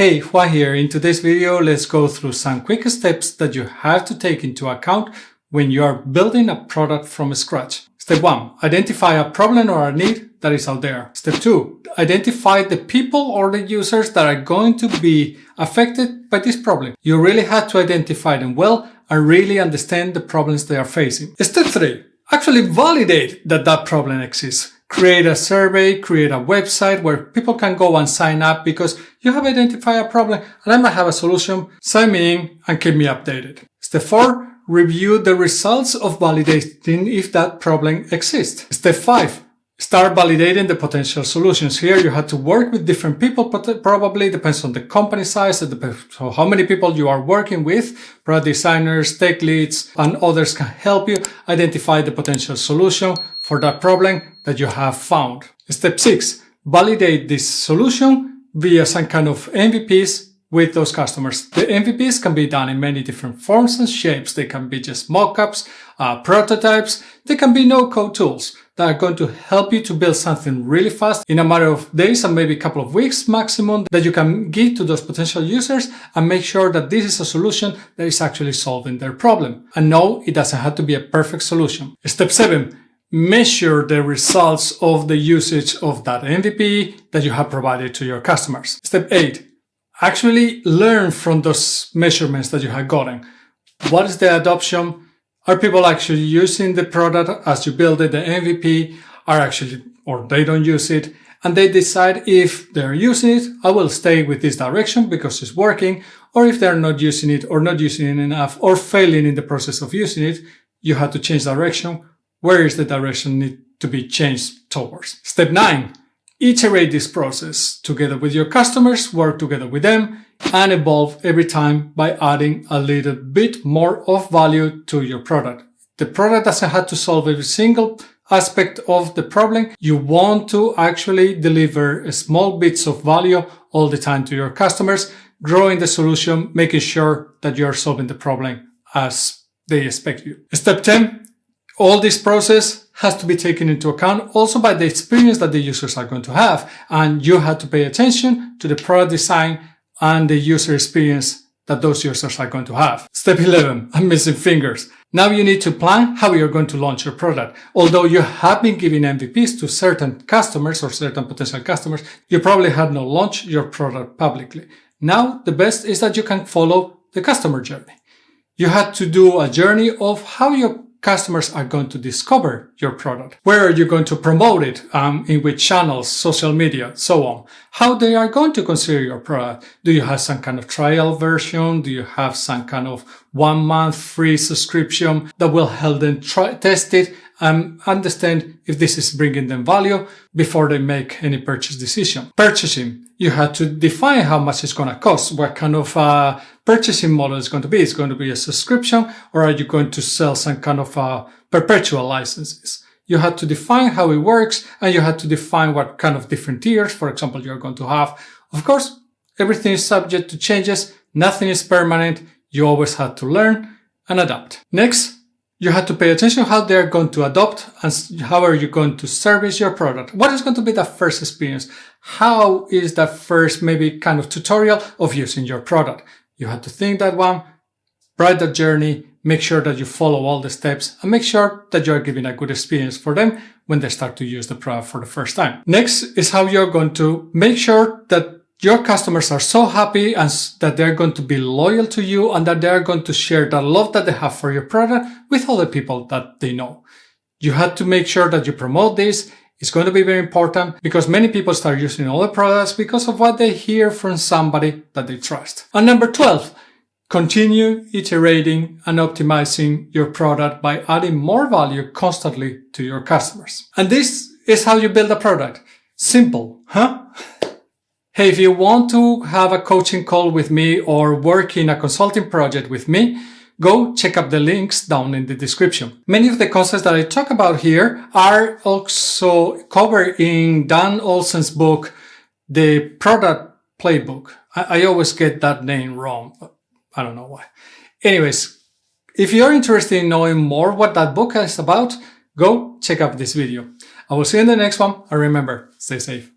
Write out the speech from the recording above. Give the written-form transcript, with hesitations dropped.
Hey, Juan here. In today's video, let's go through some quick steps that you have to take into account when you are building a product from scratch. Step 1. Identify a problem or a need that is out there. Step 2. Identify the people or the users that are going to be affected by this problem. You really have to identify them well and really understand the problems they are facing. Step 3. Actually validate that that problem exists. Create a survey, create a website where people can go and sign up because you have identified a problem and I might have a solution. Sign me in and keep me updated. Step 4. Review the results of validating if that problem exists. Step 5. Start validating the potential solutions. Here you have to work with different people, but probably depends on the company size, it depends on how many people you are working with. Product designers, tech leads, and others can help you identify the potential solution for that problem that you have found. Step 6. Validate this solution via some kind of MVPs with those customers. The MVPs can be done in many different forms and shapes. They can be just mock-ups, prototypes. They can be no-code tools that are going to help you to build something really fast in a matter of days and maybe a couple of weeks maximum that you can give to those potential users and make sure that this is a solution that is actually solving their problem. And no, it doesn't have to be a perfect solution. Step 7. Measure the results of the usage of that MVP that you have provided to your customers. Step 8. Actually learn from those measurements that you have gotten. What is the adoption? Are people actually using the product as you build it? The MVP or they don't use it and they decide if they're using it, I will stay with this direction because it's working. Or if they're not using it or not using it enough or failing in the process of using it, you have to change direction. Where is the direction need to be changed towards? Step 9. Iterate this process together with your customers, work together with them, and evolve every time by adding a little bit more of value to your product. The product doesn't have to solve every single aspect of the problem. You want to actually deliver small bits of value all the time to your customers, growing the solution, making sure that you are solving the problem as they expect you. Step 10. All this process has to be taken into account also by the experience that the users are going to have. And you have to pay attention to the product design and the user experience that those users are going to have. Step 11, I'm missing fingers. Now you need to plan how you're going to launch your product. Although you have been giving MVPs to certain customers or certain potential customers, you probably have not launched your product publicly. Now the best is that you can follow the customer journey. You have to do a journey of how your customers are going to discover your product. Where are you going to promote it? In which channels, social media, so on. How they are going to consider your product. Do you have some kind of trial version? Do you have some kind of 1 month free subscription that will help them test it and understand if this is bringing them value before they make any purchase decision? Purchasing. You have to define how much it's going to cost. What kind of purchasing model is going to be? Is it going to be a subscription or are you going to sell some kind of perpetual licenses? You have to define how it works and you have to define what kind of different tiers, for example, you're going to have. Of course, everything is subject to changes. Nothing is permanent. You always have to learn and adapt. Next, you have to pay attention how they're going to adopt and how are you going to service your product. What is going to be that first experience? How is that first maybe kind of tutorial of using your product? You have to think that one, write that journey, make sure that you follow all the steps and make sure that you're giving a good experience for them when they start to use the product for the first time. Next is how you're going to make sure that your customers are so happy and that they're going to be loyal to you and that they're going to share the love that they have for your product with other people that they know. You have to make sure that you promote this. It's going to be very important because many people start using other products because of what they hear from somebody that they trust. And number 12, continue iterating and optimizing your product by adding more value constantly to your customers. And this is how you build a product. Simple, huh? Hey, if you want to have a coaching call with me or work in a consulting project with me, go check out the links down in the description. Many of the concepts that I talk about here are also covered in Dan Olsen's book, The Product Playbook. I always get that name wrong, but I don't know why. Anyways, if you're interested in knowing more what that book is about, go check out this video. I will see you in the next one. And remember, stay safe.